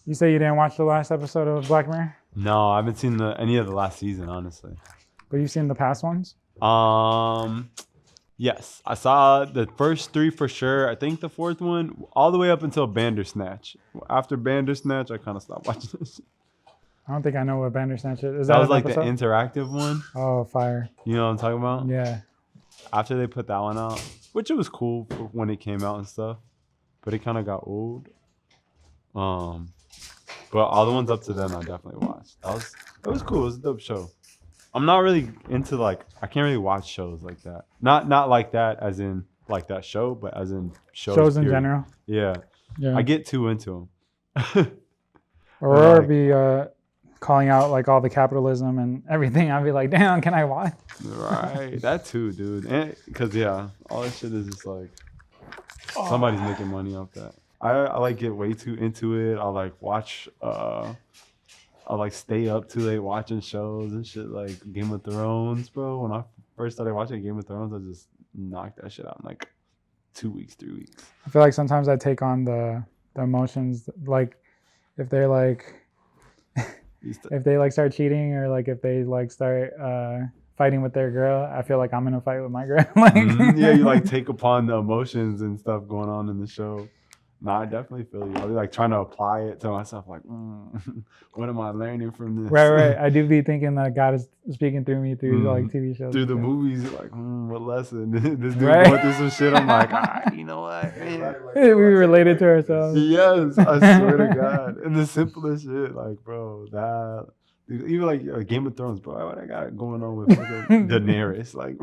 You say you didn't watch the last episode of Black Mirror? No, I haven't seen any of the last season, honestly. But you've seen the past ones? Yes, I saw the first 3 for sure. I think the 4th one, all the way up until Bandersnatch. After Bandersnatch, I kind of stopped watching this. I don't think I know what Bandersnatch is. Is That that was an like episode? the interactive one. Oh, fire. You know what I'm talking about? Yeah. After they put that one out, which it was cool for when it came out and stuff, but it kind of got old. But all the ones up to then I definitely watched. It was cool. It was a dope show. I'm not really into I can't really watch shows like that. Not like that as in like that show, but as in shows in period. general. Yeah. I get too into them. Or be calling out like all the capitalism and everything. I'd be like, damn, can I watch? Right. That too, dude. Because all that shit is just like somebody's making money off that. I like get way too into it. I like watch I like stay up too late watching shows and shit like Game of Thrones, bro. When I first started watching Game of Thrones, I just knocked that shit out in like 2 weeks, 3 weeks. I feel like sometimes I take on the emotions, like if they're like if they like start cheating or like if they like start fighting with their girl, I feel like I'm gonna fight with my girl. Yeah, you like take upon the emotions and stuff going on in the show. Nah, I definitely feel you. I'll be like trying to apply it to myself, like, what am I learning from this? Right. I do be thinking that God is speaking through me through like TV shows. Through the movies, like, what lesson? This dude going through some shit. I'm like, you know what? We related to ourselves. Yes, I swear to God. And the simplest shit, like, bro, that. Even like Game of Thrones, bro. What I got going on with Daenerys, like,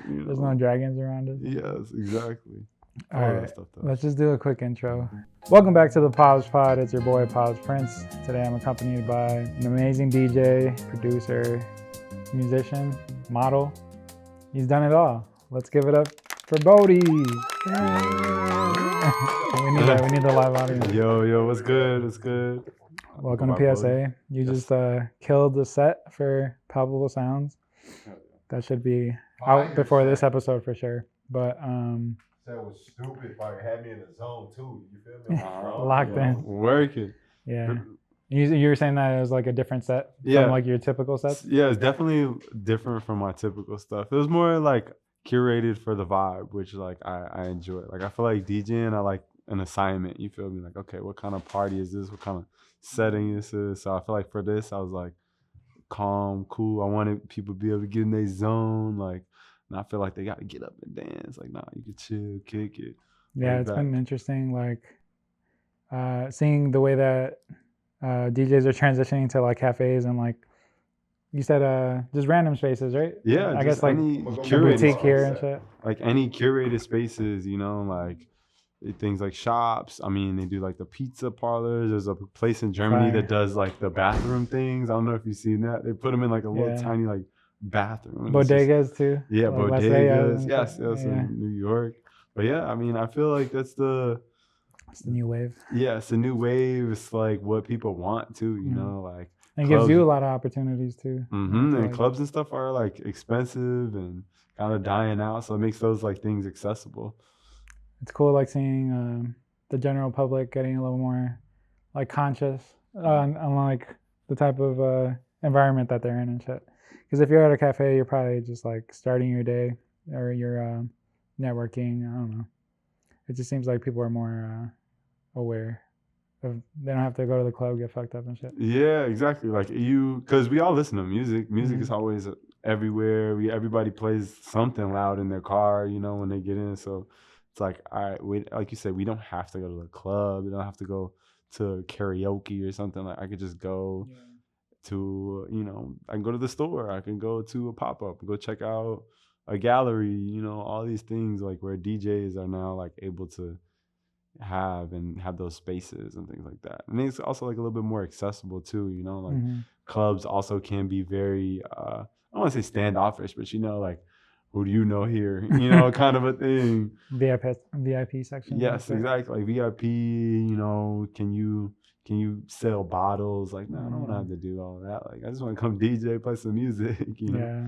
there's no dragons around us. Yes, exactly. All right, let's just do a quick intro. Welcome back to the Pabs Pod. It's your boy Pabs Prince. Today I'm accompanied by an amazing DJ, producer, musician, model. He's done it all. Let's give it up for Bodhi. We need the live audience. Yo, what's good? What's good? Welcome to PSA. You just killed the set for Palpable Sounds. That should be out before this episode for sure. But that was stupid. Like had me in the zone too. You feel me? Locked in. Working. Yeah. You were saying that it was like a different set from like your typical sets? Yeah, it's definitely different from my typical stuff. It was more like curated for the vibe, which like I enjoy. Like I feel like DJing, I like an assignment. You feel me? Like, okay, what kind of party is this? What kind of setting this is? So I feel like for this, I was like calm, cool. I wanted people to be able to get in their zone, like. And I feel like they got to get up and dance. Like, nah, you can chill, kick it. Yeah, it's been interesting, like, seeing the way that DJs are transitioning to, like, cafes and, like, you said just random spaces, right? Yeah, I guess, like, boutique here and shit. Like, any curated spaces, you know, like, things like shops. I mean, they do, like, the pizza parlors. There's a place in Germany that does, like, the bathroom things. I don't know if you've seen that. They put them in, like, a little tiny, like, bathroom. Bodegas too. Yeah, like bodegas. Yes, in New York. But yeah, I mean, I feel like it's the new wave. Yeah, it's a new wave. It's like what people want too, you know, like. And it gives you a lot of opportunities too. Mm-hmm. And clubs and stuff are like expensive and kind of dying out, so it makes those like things accessible. It's cool, like seeing the general public getting a little more like conscious on like the type of environment that they're in and shit. Because if you're at a cafe, you're probably just like starting your day or you're networking. I don't know. It just seems like people are more aware of they don't have to go to the club, get fucked up and shit. Yeah, exactly. Like because we all listen to music. Music is always everywhere. Everybody plays something loud in their car, you know, when they get in. So it's like, all right, like you said, we don't have to go to the club. We don't have to go to karaoke or something. Like I could just go. Yeah. To, you know, I can go to the store, I can go to a pop-up, go check out a gallery, you know, all these things like where DJs are now like able to have those spaces and things like that. And it's also like a little bit more accessible too, you know, like clubs also can be very, I don't want to say standoffish, but you know, like, who do you know here? You know, kind of a thing. VIP section. Yes, exactly. Like VIP, you know, can you sell bottles? Like, no, I don't want to have to do all that. Like, I just want to come DJ, play some music, you know? Yeah,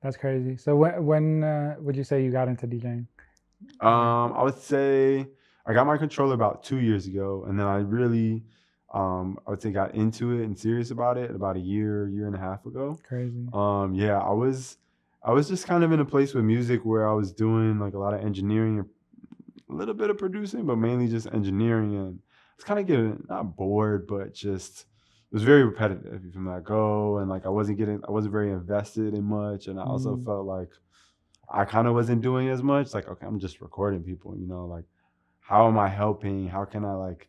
that's crazy. So when would you say you got into DJing? I would say I got my controller about 2 years ago, and then I really I would say got into it and serious about it about a year and a half ago. Crazy. Yeah, I was just kind of in a place with music where I was doing like a lot of engineering and a little bit of producing, but mainly just engineering, and it's kind of getting not bored, but just it was very repetitive. You feel me? Like go and like I wasn't very invested in much, and I also felt like I kind of wasn't doing as much. Like, okay, I'm just recording people, like how am I helping? How can I like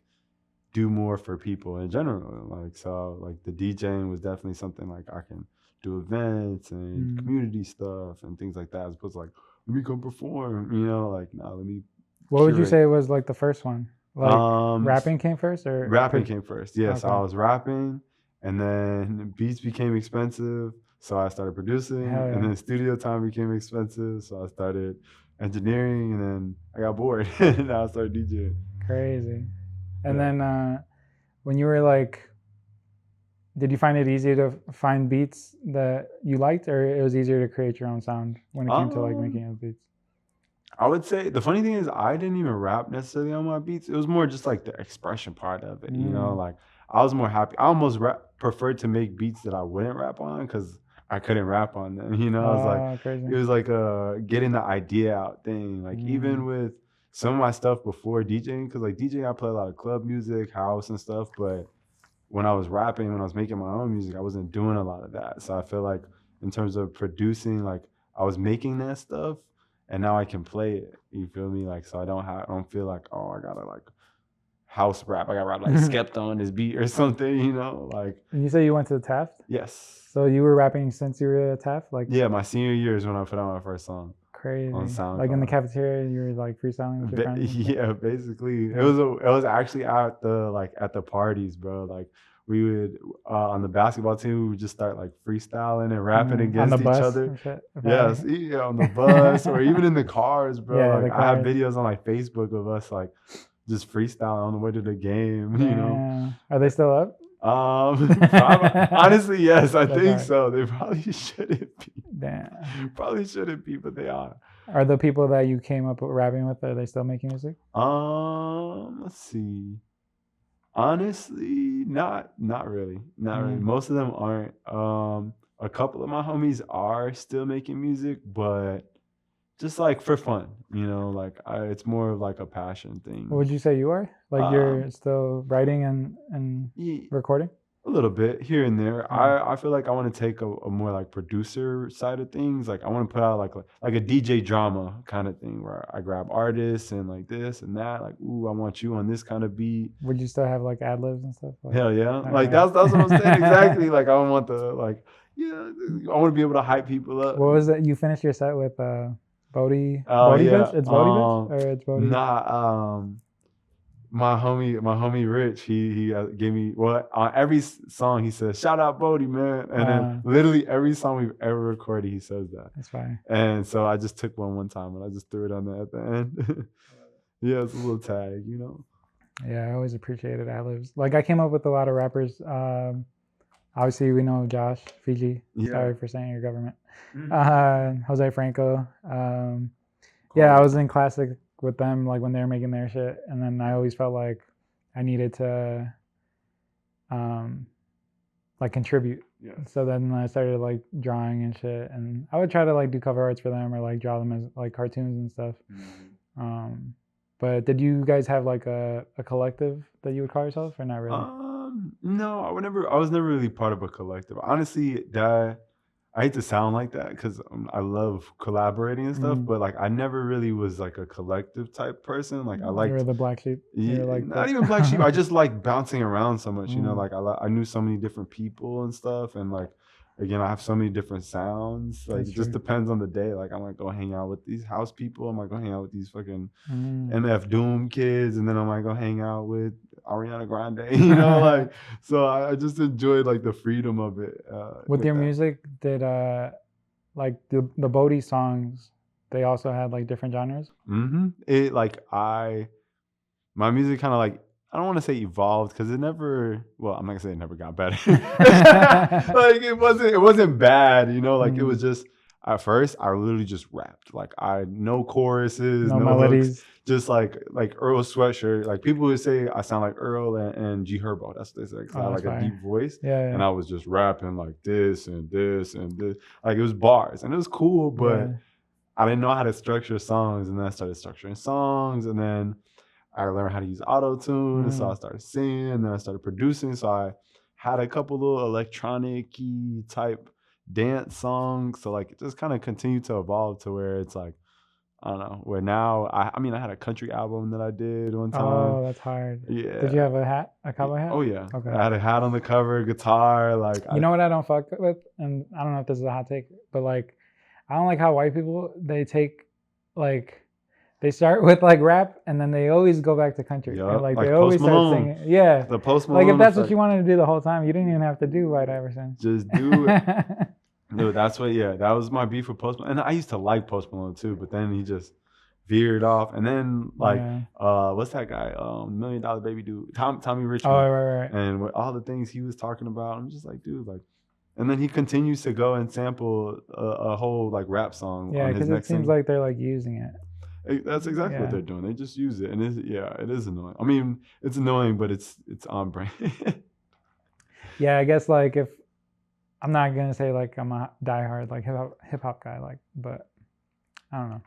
do more for people in general? Like, so like the DJing was definitely something like I can do events and community stuff and things like that, as opposed to like, let me come perform, like, no, let me What would you curate. say was like the first one? Like rapping came first, or Rapping came first. Yeah, so Okay. I was rapping, and then beats became expensive, so I started producing, Hell yeah. and then studio time became expensive, so I started engineering, and then I got bored, and now I started DJing. Crazy. And Yeah. then when you were like, did you find it easier to find beats that you liked, or it was easier to create your own sound when it came to like making those beats? I would say the funny thing is I didn't even rap necessarily on my beats. It was more just like the expression part of it, like I was more happy. I almost preferred to make beats that I wouldn't rap on because I couldn't rap on them. It was like Crazy. it was like a getting the idea out thing. Like even with some of my stuff before DJing, because like DJing I play a lot of club music, house and stuff, but when I was rapping, when I was making my own music, I wasn't doing a lot of that. So I feel like in terms of producing, like I was making that stuff and now I can play it. You feel me? Like, so I don't feel like, oh, I gotta like house rap. I gotta rap like Skepta on this beat or something, like. And you say you went to Taft? Yes. So you were rapping since you were at Taft? Like, yeah, my senior year is when I put out my first song. Crazy. On SoundCloud. Like in the cafeteria, you were like freestyling with your friends? Yeah, basically. It was actually at the parties, bro. Like we would on the basketball team, we would just start like freestyling and rapping against each other. Yes, yeah, on the bus or even in the cars, bro. Yeah, like I have videos on like Facebook of us like just freestyling on the way to the game. Yeah. Are they still up? Honestly, yes, I think right. so. They probably shouldn't be. Damn. Probably shouldn't be, but they are. Are the people that you came up with rapping with, are they still making music? Let's see. Honestly, not really. Not really. Most of them aren't. A couple of my homies are still making music, but just like for fun, like it's more of like a passion thing. What would you say you are? Like you're still writing and recording? A little bit here and there. I feel like I want to take a more like producer side of things. Like I want to put out like a DJ drama kind of thing where I grab artists and like this and that. Like, ooh, I want you on this kind of beat. Would you still have like ad libs and stuff? Like, hell yeah! Like that's what I'm saying exactly. Like I want the I want to be able to hype people up. What was it? You finished your set with Bodhi? Oh Bodhi yeah, bitch? It's Bodhi bitch or it's Bodhi? Nah, my homie Rich, he gave me on every song he says shout out Bodhi, man, and then literally every song we've ever recorded he says that. That's fine. And so I just took one time and I just threw it on there at the end. Yeah, it's a little tag, Yeah, I always appreciated ad-libs. Like I came up with a lot of rappers. Obviously we know Josh Fiji. Yeah. Sorry for saying your government. Jose Franco. Cool. Yeah, I was in classic with them like when they were making their shit, and then I always felt like I needed to like contribute. Yeah. So then I started like drawing and shit, and I would try to like do cover arts for them or like draw them as like cartoons and stuff. But did you guys have like a collective that you would call yourself, or not really? No, I was never really part of a collective. Honestly, I hate to sound like that because I love collaborating and stuff, but like I never really was like a collective type person. Like I like you're the black sheep. Yeah, like not even black sheep. I just like bouncing around so much. Like I knew so many different people and stuff, and like again, I have so many different sounds. Like it just depends on the day. Like I might go hang out with these house people. I might go hang out with these fucking MF Doom kids, and then I might go hang out with Ariana Grande. Like so I just enjoyed like the freedom of it. With your music, did like the Bodhi songs, they also had like different genres? It like my music kind of like, I don't want to say evolved because it never, well, I'm not gonna say it never got better. Like it wasn't bad, like it was just, at first I literally just rapped. Like I no choruses, No no hooks, melodies. just like Earl Sweatshirt. Like people would say I sound like Earl and G Herbo. That's what they say. 'Cause I have that's like a fire. deep voice. Yeah, And yeah. I was just rapping like this and this and this. Like it was bars. And it was cool, but Yeah. I didn't know how to structure songs. And then I started structuring songs. And then I learned how to use auto-tune. And so I started singing. And then I started producing. So I had a couple little electronic-y type dance songs. So like it just kind of continued to evolve to where it's like, I don't know, where now I mean I had a country album that I did one time. Oh, that's hard. Yeah. Did you have a hat? A cowboy hat? Oh yeah. Okay. I had a hat on the cover, guitar, like You know what I don't fuck with? And I don't know if this is a hot take, but like I don't like how white people they take like they start with like rap and then they always go back to country. Yup, And like like they always Post start Malone. singing. Yeah. the Post Malone Like if that's what effect. you wanted to do the whole time, you didn't even have to do White Iverson. Just do it. Dude, that's what, yeah, that was my beef with Post Malone. And I used to like Post Malone too, but then he just veered off. And then, like, Yeah. what's that guy? $1 Million Baby dude, Tommy Oh, Richmond. right. And with all the things he was talking about, I'm just like, dude, like, and then he continues to go and sample a whole like rap song Yeah, on his because it next seems single. like they're like using it. That's exactly Yeah. what they're doing. They just use it, and it is annoying. I mean, it's annoying, but it's on brand. Yeah, I guess like if I'm not gonna say like I'm a diehard like hip hop guy, like, but I don't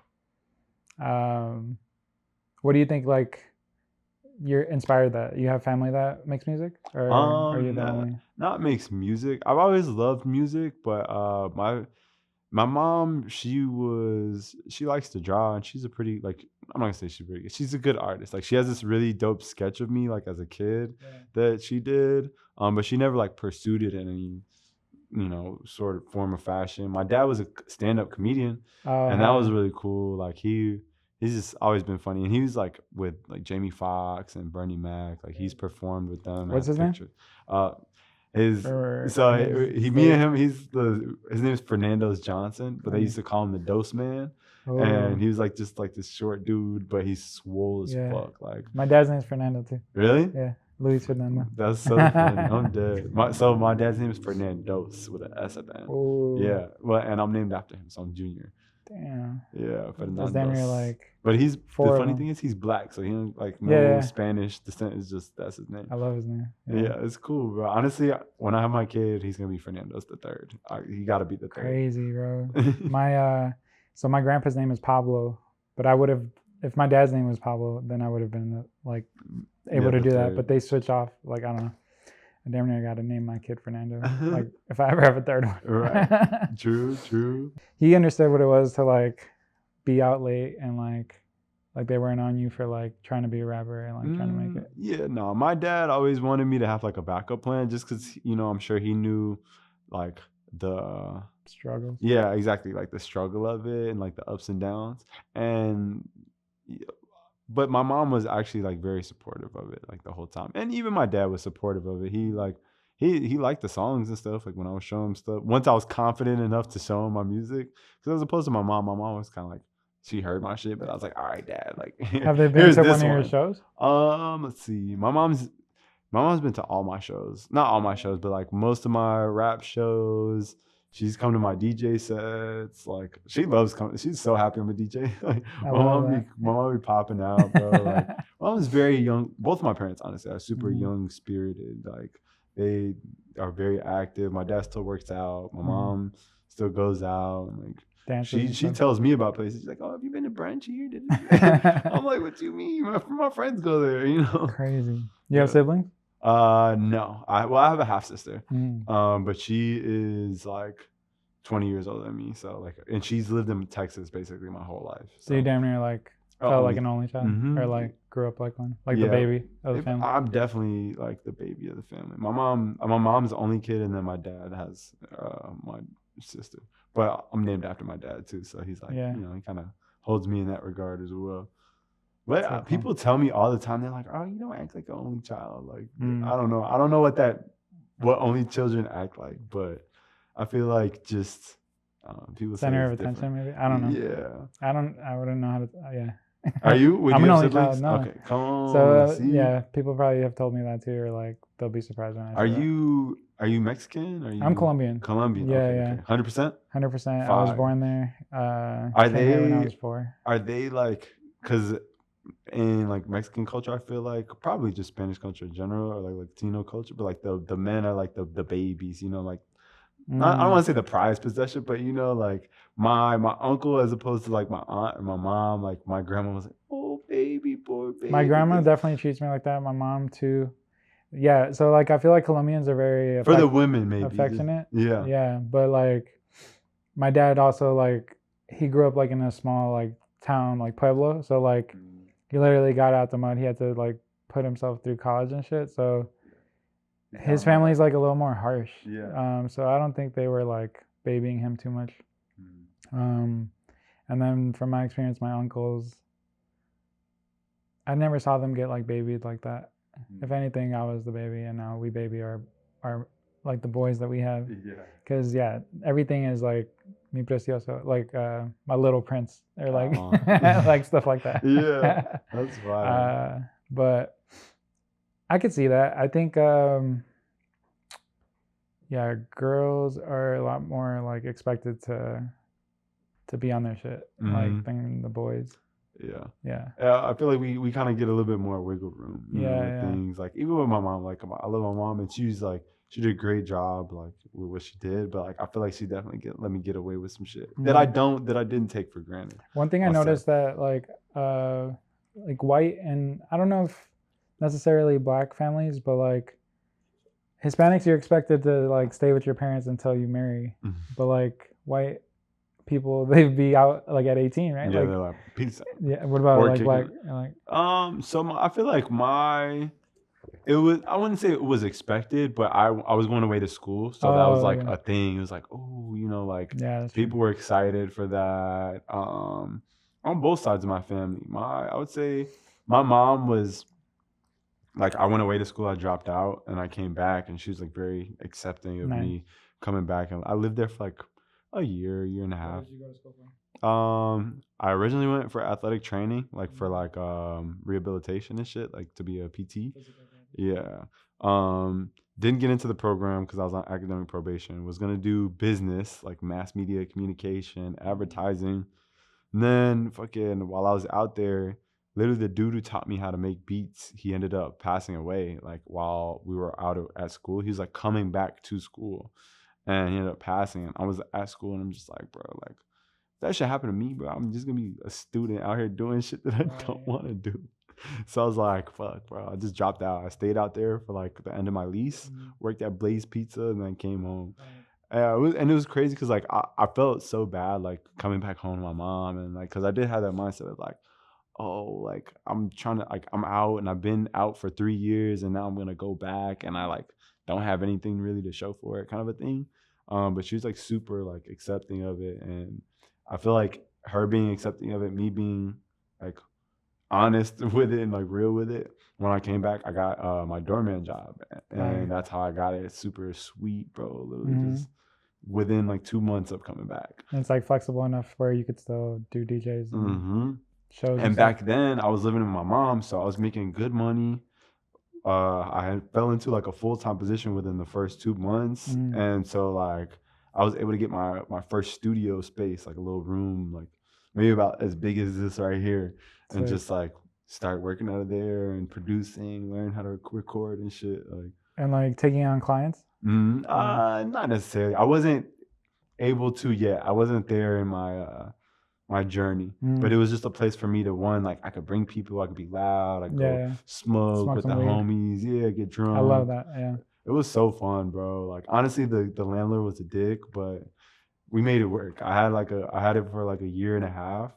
know. What do you think? Like, you're inspired that you have family that makes music, or are you the only? Not makes music. I've always loved music, but my mom, she likes to draw, and she's a pretty, like, I'm not gonna say she's pretty good. She's a good artist. Like she has this really dope sketch of me like as a kid that she did. But she never like pursued it in any, sort of form of fashion. My dad was a stand-up comedian, and that was really cool. Like he's just always been funny, and he was like with like Jamie Foxx and Bernie Mac. Like he's performed with them. What's his name? His me and him. His name is Fernando Johnson, but they used to call him the Dose Man. And he was like just like this short dude, but he's swole as fuck. Like my dad's name is Fernando too. Really? Yeah, Luis Fernando. That's so funny. I'm dead. My dad's name is Fernandos with an S at the end. Ooh. Yeah, well, and I'm named after him, so I'm Junior. Damn. Yeah, That's damn near like. But the four funny of thing is he's black, so he don't like Yeah. Spanish descent. Is just that's his name. I love his name. Yeah, it's cool, bro. Honestly, when I have my kid, he's gonna be Fernando's the third. He gotta be the third. Crazy, bro. So my grandpa's name is Pablo, but I would have, if my dad's name was Pablo, then I would have been like able to do that. But they switch off. Like I don't know. I damn near got to name my kid Fernando. Like if I ever have a third one. Right. True. He understood what it was to like be out late and like they weren't on you for like trying to be a rapper and like trying to make it. Yeah, no. My dad always wanted me to have like a backup plan, just because I'm sure he knew like the struggles. Yeah, exactly, like the struggle of it and like the ups and downs. And but my mom was actually like very supportive of it like the whole time, and even my dad was supportive of it. He liked the songs and stuff. Like when I was showing him stuff, once I was confident enough to show him my music, because as opposed to my mom was kind of like, she heard my shit, but I was like, all right, Dad, like have they been to one of your shows? Let's see. My mom's been to all my shows. Not all my shows, but like most of my rap shows. She's come to my DJ sets. Like she loves coming. She's so happy I'm a DJ. Like my mom be popping out, bro. Like my mom was very young. Both of my parents, honestly, are super young spirited. Like they are very active. My dad still works out. My mom still goes out. And, like she tells me about places. She's like, "Oh, have you been to brunch here?" I'm like, "What do you mean? My friends go there." Crazy. You have siblings? No. I have a half sister. But she is like 20 years older than me. So like, and she's lived in Texas basically my whole life. So you damn near like felt like an only child, or like grew up like one, like the baby of the family. I'm definitely like the baby of the family. My mom's the only kid, and then my dad has my sister. But I'm named after my dad too, so he's like, he kind of holds me in that regard as well. But people tell me all the time, they're like, "Oh, you don't act like an only child." Like I don't know what only children act like, but I feel like just people center say of attention, maybe. I don't know. Yeah, I wouldn't know how to. Yeah, Are you? Would I'm you an have only siblings? child. No. Okay, come on. So See, yeah, people probably have told me that too, or like they'll be surprised when I say that. are you Mexican? Are I'm you Colombian. Colombian? Yeah, Okay, yeah. okay, 100%. 100%. I was Fire. born there. Are Came here when I they was 4. are they like, because in like Mexican culture, I feel like probably just Spanish culture in general, or like Latino culture, but like the men are like the babies, you know, like I don't want to say the prized possession, but you know, like my uncle, as opposed to like my aunt and my mom, like my grandma was like, oh baby, poor baby. My grandma this-" definitely treats me like that. My mom too. Yeah, so like I feel like Colombians are very For the women, maybe. affectionate. Yeah. Yeah, but like my dad also like he grew up like in a small like town like Pueblo, so like he literally got out the mud. He had to like put himself through college and shit. So his family's like a little more harsh. Yeah. So I don't think they were like babying him too much. And then from my experience, my uncles, I never saw them get like babied like that. If anything, I was the baby, and now we baby our like the boys that we have. Yeah. Cause yeah, everything is like mi precioso, like my little prince, or like like stuff like that. Yeah, that's fine. But I could see that. I think yeah, girls are a lot more like expected to be on their shit like than the boys. Yeah. Yeah. I feel like we kind of get a little bit more wiggle room, you know, with things. Like even with my mom, like I love my mom, and she's like she did a great job like with what she did, but like I feel like she definitely let me get away with some shit that I didn't take for granted. One thing I noticed that like white, and I don't know if necessarily black families, but like Hispanics, you're expected to like stay with your parents until you marry, but like white people, they'd be out like at 18, right? Yeah, like, they're like peace. Yeah. What about like black? Like so I feel like it was, I wouldn't say it was expected, but I was going away to school, so that was like a thing. It was like, oh, you know, like people were excited for that. On both sides of my family, I would say my mom was like, I went away to school, I dropped out, and I came back, and she was like very accepting of me coming back, and I lived there for like a year and a half. Where did you go to school for? I originally went for athletic training, like for like rehabilitation and shit, like to be a PT. Yeah. Didn't get into the program because I was on academic probation. Was gonna do business, like mass media communication, advertising. And then fucking while I was out there, literally the dude who taught me how to make beats, he ended up passing away. Like while we were out at school, he was like coming back to school, and he ended up passing. And I was at school, and I'm just like, bro, like if that shit happened to me, bro, I'm just gonna be a student out here doing shit that I don't want to do. So I was like, fuck, bro. I just dropped out. I stayed out there for like the end of my lease, worked at Blaze Pizza, and then came home. It was crazy because like I felt so bad like coming back home to my mom, and like because I did have that mindset of like, oh, like I'm trying to, like I'm out and I've been out for 3 years, and now I'm gonna go back, and I like don't have anything really to show for it, kind of a thing. But she was like super like accepting of it, and I feel like her being accepting of it, me being like honest with it and like real with it. When I came back, I got my doorman job, and that's how I got it. Super sweet, bro. Literally just within like 2 months of coming back. And it's like flexible enough where you could still do DJs and shows. And back then, I was living with my mom, so I was making good money. I fell into like a full-time position within the first 2 months, and so like I was able to get my first studio space, like a little room, like maybe about as big as this right here, and just like start working out of there and producing, learn how to record and shit. Like and like taking on clients. Not necessarily. I wasn't able to yet. I wasn't there in my journey, but it was just a place for me to like I could bring people, I could be loud, I could go smoke with the homies, get drunk. I love that. Yeah, it was so fun, bro. Like honestly, the landlord was a dick, but we made it work. I had it for like a year and a half,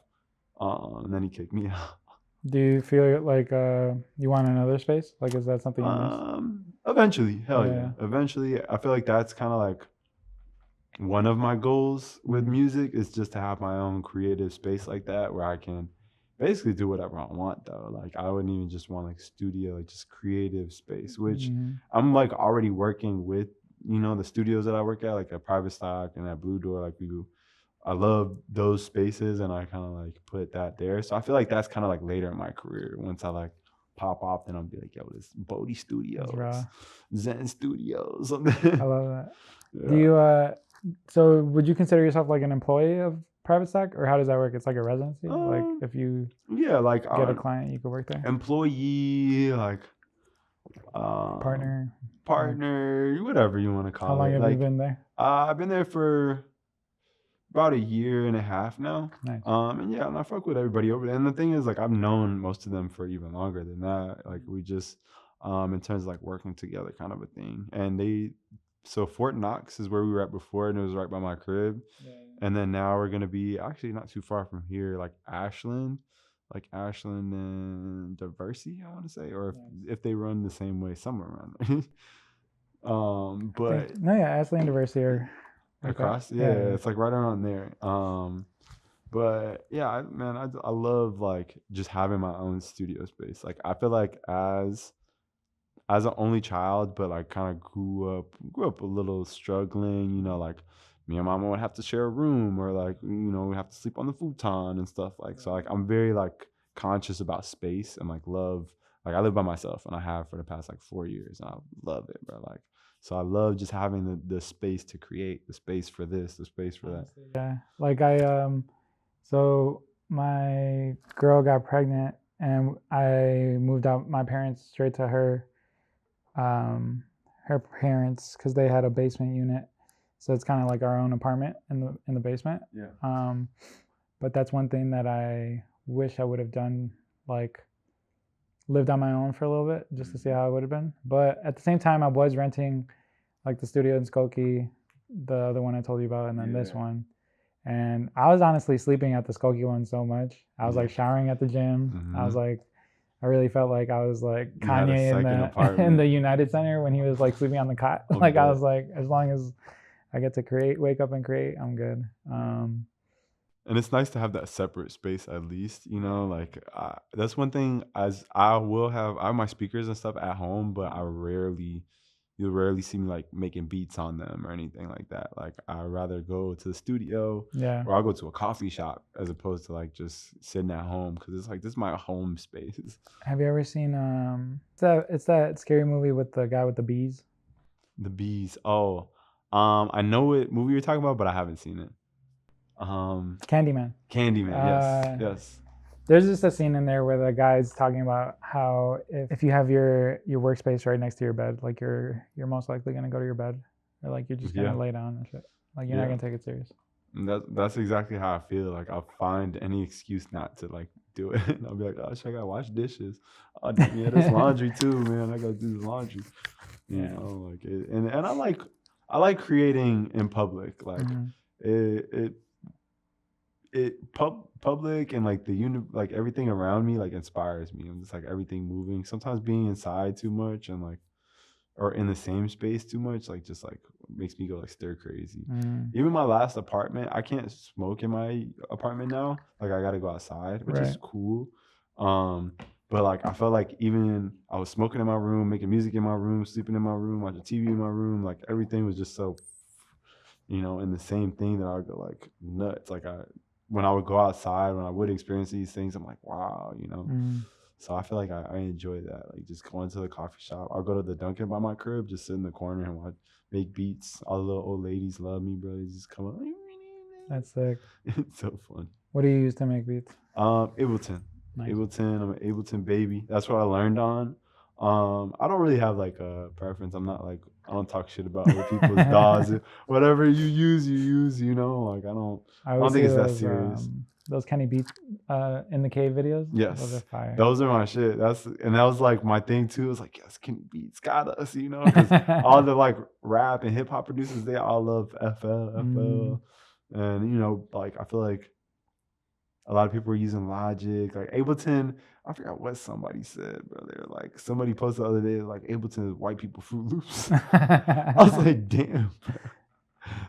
and then he kicked me out. Do you feel like you want another space? Like, is that something you miss? Eventually, hell yeah. Eventually, I feel like that's kind of like one of my goals with music is just to have my own creative space like that where I can basically do whatever I want though. Like I wouldn't even just want like studio, like just creative space, which I'm like already working with, you know, the studios that I work at, like at Private Stock and at Blue Door, like we I love those spaces, and I kind of like put that there. So I feel like that's kind of like later in my career. Once I like pop off, then I'll be like, yo, this Bodhi That's Studios, raw. Zen Studios. I love that. Do Yeah. you so would you consider yourself like an employee of Private Stack, or how does that work? It's like a residency. Like if you Yeah, like get a client, you could work there. employee, like Partner. partner, whatever you want to call How long it. have Like you been there? I've been there for about a year and a half now. Nice. And yeah, and I fuck with everybody over there. And the thing is, like, I've known most of them for even longer than that. Like, we just, in terms of like working together, kind of a thing. And so Fort Knox is where we were at before, and it was right by my crib. Yeah. And then now we're gonna be actually not too far from here, like Ashland and Diversity, I want to say, or if they run the same way, somewhere around there. But No, yeah, Ashland Diversity are like across, that. yeah, it's like right around there. But yeah, I love like just having my own studio space. Like I feel like as an only child, but like kind of grew up a little struggling, like me and mama would have to share a room, or like, we have to sleep on the futon and stuff. Like, so like I'm very like conscious about space and like love, like I live by myself, and I have for the past like 4 years, and I love it, bro. Like, so I love just having the space to create, the space for this, the space for that. Yeah, like so my girl got pregnant, and I moved out my parents straight to her parents, because they had a basement unit, so it's kind of like our own apartment in the basement. Yeah. But that's one thing that I wish I would have done, like lived on my own for a little bit, just to see how it would have been. But at the same time, I was renting like the studio in Skokie, the other one I told you about, and then this one. And I was honestly sleeping at the Skokie one so much. I was like showering at the gym. I was like, I really felt like I was like Kanye in the United Center when he was like sleeping on the cot. Like I was like, as long as I get to create, wake up and create, I'm good. And it's nice to have that separate space, at least, like that's one thing. As I have my speakers and stuff at home, but you'll rarely see me like making beats on them or anything like that. Like I'd rather go to the studio, or I'll go to a coffee shop as opposed to like just sitting at home, because it's like, this is my home space. Have you ever seen it's that scary movie with the guy with the bees? The bees. Oh, I know what movie you're talking about, but I haven't seen it. Candyman. Yes. There's just a scene in there where the guy's talking about how if you have your workspace right next to your bed, like you're most likely gonna go to your bed, or like you're just gonna lay down and shit. Like you're not gonna take it serious. And that's exactly how I feel. Like I'll find any excuse not to like do it. And I'll be like, oh shit, I gotta wash dishes. Oh yeah, there's laundry too, man. I gotta do the laundry. You know, like it, and I like creating in public. Like public, and like like everything around me like inspires me. I'm just like, everything moving. Sometimes being inside too much, and like, or in the same space too much, like just like makes me go like stir crazy. Even my last apartment, I can't smoke in my apartment now. Like I gotta go outside, which is cool. But like I felt like even I was smoking in my room, making music in my room, sleeping in my room, watching TV in my room, like everything was just so, in the same thing, that I would go like nuts. Like when I would go outside, when I would experience these things, I'm like, wow, So I feel like I enjoy that. Like just going to the coffee shop. I'll go to the Dunkin' by my crib, just sit in the corner and make beats. All the little old ladies love me, bro. They just come on. That's sick. It's so fun. What do you use to make beats? Ableton. Nice. Ableton. I'm an Ableton baby. That's what I learned on. I don't really have like a preference. I don't talk shit about other people's DAWs. Whatever you use, like I don't think it's that serious. Those Kenny Beats in the cave videos. Yes. Those are fire. Those are my shit. And that was like my thing too. It was like, yes, Kenny Beats got us, because all the like rap and hip hop producers, they all love FL. And like I feel like a lot of people were using Logic, like Ableton. I forgot what somebody said, bro. They were like, somebody posted the other day, like, Ableton is white people Fruit Loops. I was like, damn, bro.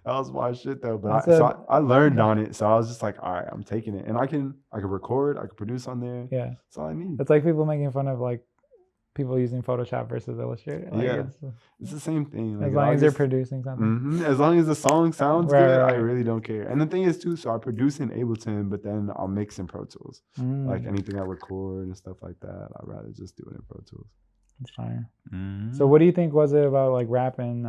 That was my shit though. But I learned on it, so I was just like, all right, I'm taking it, and I can record, I can produce on there. Yeah, that's all I need. It's like people making fun of like people using Photoshop versus Illustrator. Like, Yeah. It's the same thing. Like, as long as they're just- producing something. As long as the song sounds Right, good, I right. really don't care. And the thing is too, so I produce in Ableton, but then I'll mix in Pro Tools. Like Mm, anything I record and stuff like that, I'd rather just do it in Pro Tools. that's fire. Mm-hmm. So what do you think was it about like rapping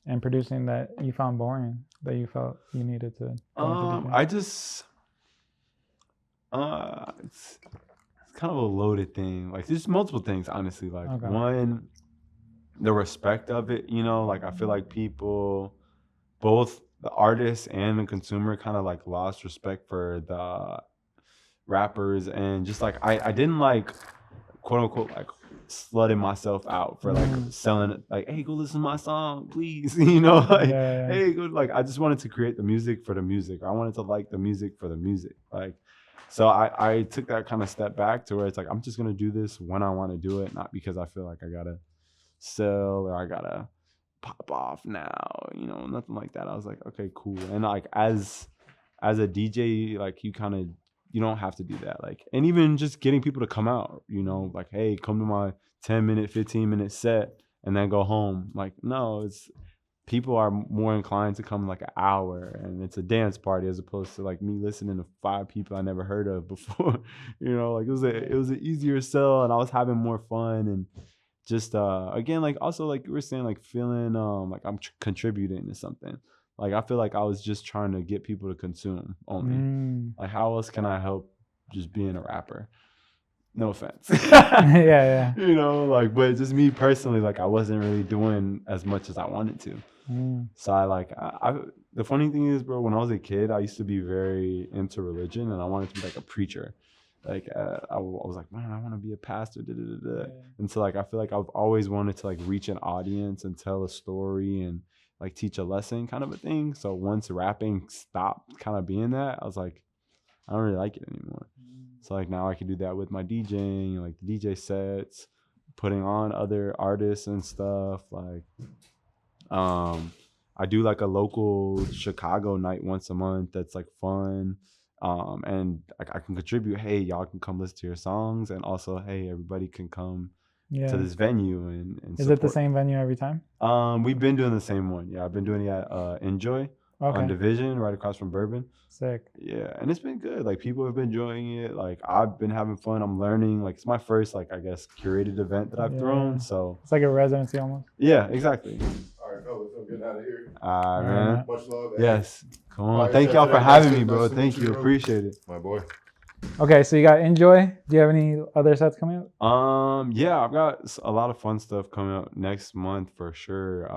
and producing that you found boring, that you felt you needed to go into DJing? I just it's kind of a loaded thing. Like there's multiple things, honestly. Like Okay. one, the respect of it, you know, like I feel like people, both the artist and the consumer, kind of like lost respect for the rappers, and just like I didn't like, quote unquote, like slutting myself out for like selling it, like, hey, go listen to my song, please. You know, like, Yeah. hey, go, like I just wanted to create the music for the music. I wanted to like the music for the music. Like, so I took that kind of step back to where it's like, I'm just gonna do this when I want to do it, not because I feel like I gotta sell or I gotta pop off now, you know, nothing like that. I was like, okay, cool. And like as a DJ, like you don't have to do that. Like, and even just getting people to come out, you know, like, hey, come to my 10-minute, 15-minute set and then go home. Like, no, it's people are more inclined to come like an hour, and it's a dance party as opposed to like me listening to 5 people I never heard of before. You know, like it was an easier sell, and I was having more fun, and just again, like also like you were saying, like feeling like I'm contributing to something. Like I feel like I was just trying to get people to consume only. Like how else can I help just being a rapper? No offense. Yeah. You know, like, but just me personally, like I wasn't really doing as much as I wanted to. So I the funny thing is, bro, when I was a kid, I used to be very into religion, and I wanted to be like a preacher. Like I was like, man, I want to be a pastor. Yeah. And so like I feel like I've always wanted to like reach an audience and tell a story and like teach a lesson, kind of a thing. So once rapping stopped kind of being that, I was like, I don't really like it anymore. So like now I can do that with my DJing, like the DJ sets, putting on other artists and stuff. Like I do like a local Chicago night once a month that's like fun. And I can contribute, hey, y'all can come listen to your songs, and also, hey, everybody can come to this venue and Is support. it the same venue every time? We've been doing the same one. Yeah, I've been doing it at Enjoy on Division, right across from Bourbon. Sick. Yeah, and it's been good. Like people have been enjoying it. Like I've been having fun. I'm learning. Like it's my first, like I guess, curated event that I've thrown. So it's like a residency almost. Yeah, exactly. All right, fellas, I'm getting out of here. All right, man. Much love. Yes. Come on. All right, Thank check y'all it for out. having Nice me, to- bro. nice to Thank meet you. bro. Appreciate it. My boy. Okay, so you got Enjoy. Do you have any other sets coming up? Yeah, I've got a lot of fun stuff coming up next month for sure.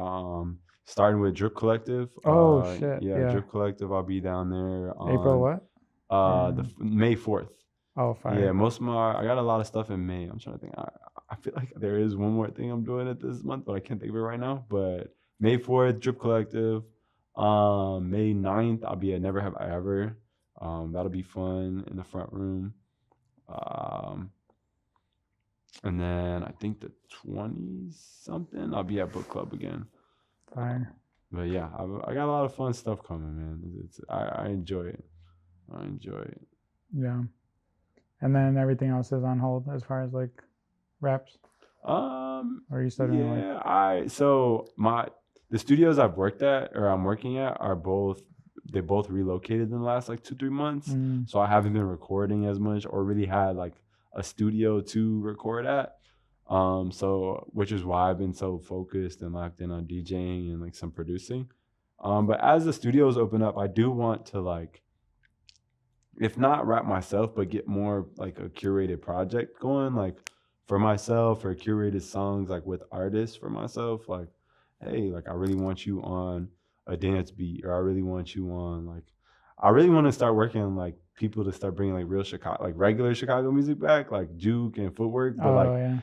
Starting with Drip Collective. Oh, shit. Yeah, Yeah. Drip Collective. I'll be down there on April what? May 4th. Oh, fire. Yeah, I got a lot of stuff in May. I'm trying to think. I feel like there is one more thing I'm doing at this month, but I can't think of it right now. But May 4th, Drip Collective. May 9th, I'll be at Never Have I Ever. That'll be fun in the front room. And then I think the 20-something, I'll be at Book Club again. Fire. But yeah, I got a lot of fun stuff coming, man. I enjoy it. I enjoy it. Yeah. And then everything else is on hold as far as like raps? Or are you still doing like... the studios I've worked at or I'm working at are both relocated in the last like 2-3 months. So I haven't been recording as much or really had like a studio to record at. So which is why I've been so focused and locked in on DJing and like some producing. But as the studios open up, I do want to like, if not rap myself, but get more like a curated project going, like for myself, or curated songs like with artists for myself. Like, hey, like I really want you on a dance beat, or I really want you on like, I really want to start working on like people to start bringing like real Chicago, like regular Chicago music back, like Juke and Footwork, but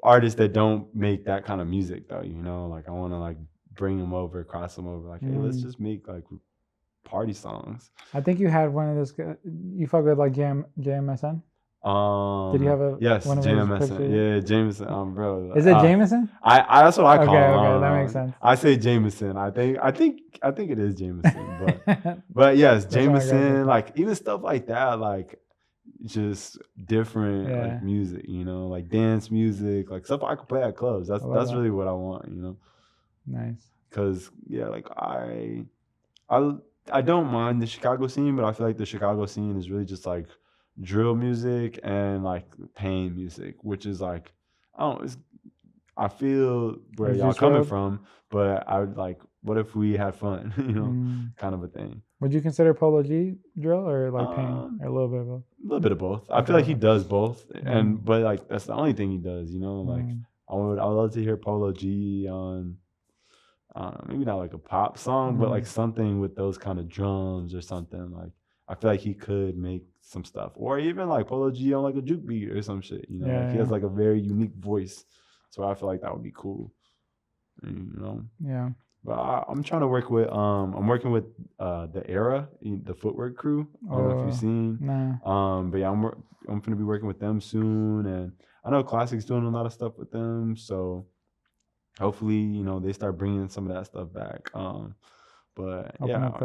artists that don't make that kind of music though, you know, like I want to like bring them over, cross them over, like, hey, let's just make like party songs. I think you had one of those. You fuck with like JMSN. Did you have a one of Jameson? Yeah, Jameson. Bro, is it Jameson? I that's what I call him. Okay, that makes sense. I say Jameson. I think it is Jameson, but yes, Jameson. Like even stuff like that. Like just different Yeah. like music, you know, like dance music, like stuff I could play at clubs. That's love that. really what I want, you know. Nice. Cause yeah, like I don't mind the Chicago scene, but I feel like the Chicago scene is really just like drill music and like pain music, which is like I don't. I feel where It's y'all just coming road? from, but I would like, what if we had fun, you know, Mm. kind of a thing. Would you consider Polo G drill or like pain Um, or a little bit of both? A little bit of both. I Okay, feel like he okay. does both, and but like that's the only thing he does, you know. Like Mm. I would love to hear Polo G on, maybe not like a pop song, but like something with those kind of drums or something. Like I feel like he could make some stuff, or even like Polo G on like a juke beat or some shit. You know, Yeah, like he has yeah. like a very unique voice, so I feel like that would be cool. You know. Yeah. But I'm trying to work with I'm working with the Era, the footwork crew. I don't know if Oh, you've seen. nah. But yeah, I'm gonna be working with them soon, and I know Classic's doing a lot of stuff with them, so hopefully, you know, they start bringing some of that stuff back. But Open yeah, up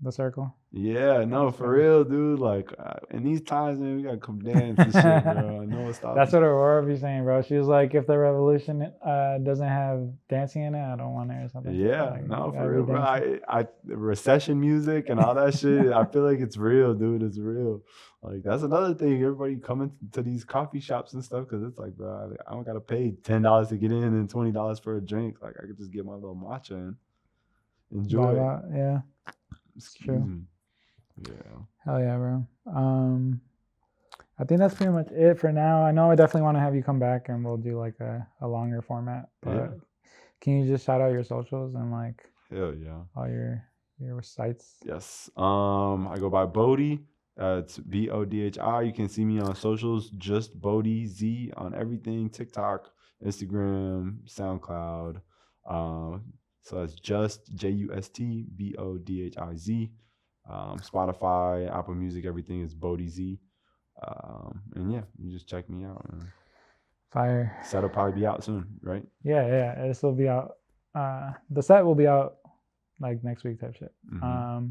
the circle. yeah, no, That's for fine. real, dude. Like in these times, man, we gotta come dance and shit, bro. I know it's stopping. That's what Aurora be saying, bro. She was like, if the revolution doesn't have dancing in it, I don't want it or something. Yeah, Like, no, gotta for be real, bro. dancing. The recession music and all that shit, I feel like it's real, dude. It's real. Like that's another thing. Everybody coming to these coffee shops and stuff because it's like, bro, I don't gotta pay $10 to get in and $20 for a drink. Like I could just get my little matcha and enjoy. Vibe out. Yeah. Excuse true. me. Yeah. Hell yeah, bro. I think that's pretty much it for now. I know I definitely want to have you come back and we'll do like a longer format. But Yeah. can you just shout out your socials and like Hell yeah. all your sites? Yes. I go by Bodhi. It's Bodhi. You can see me on socials, just Bodhi Z on everything: TikTok, Instagram, SoundCloud. So that's just JustBodhiZ. Spotify, Apple Music, everything is Bodhi Z. And yeah, you just check me out. Man. Fire. Set will probably be out soon, right? Yeah. This will be out. The set will be out like next week type shit. Mm-hmm.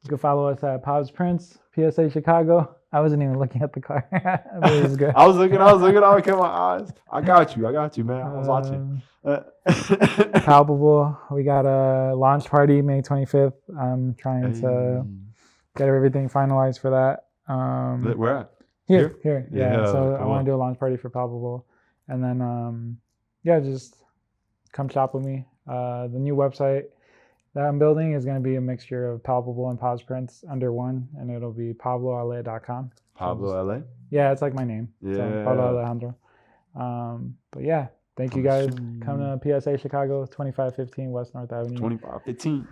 You can follow us at Pabs Prince, PSA Chicago. I wasn't even looking at the car. But it was good. I was looking. I looked at my eyes. I got you, man. I was watching. Palpable. We got a launch party May 25th. I'm trying to get everything finalized for that. Where at? Here. Yeah, So I cool. want to do a launch party for Palpable. And then, just come shop with me. The new website that I'm building is going to be a mixture of Palpable and Pabs Prince under one, and it'll be pablola.com. Pablo LA? Yeah, it's like my name. Yeah. So Pablo Alejandro. But yeah, thank you guys. Come to PSA Chicago, 2515 West North Avenue. 2515.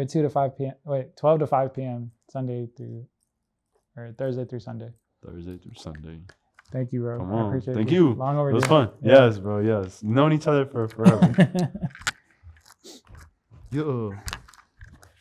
2 to 5 p.m. Wait, 12 to 5 p.m. Thursday through Sunday. Thursday through Sunday. Thank you, bro. Come I on. appreciate Thank you. you. Long overdue. It was fun. Yeah. Yes, bro. Yes. Known each other for forever. Yo.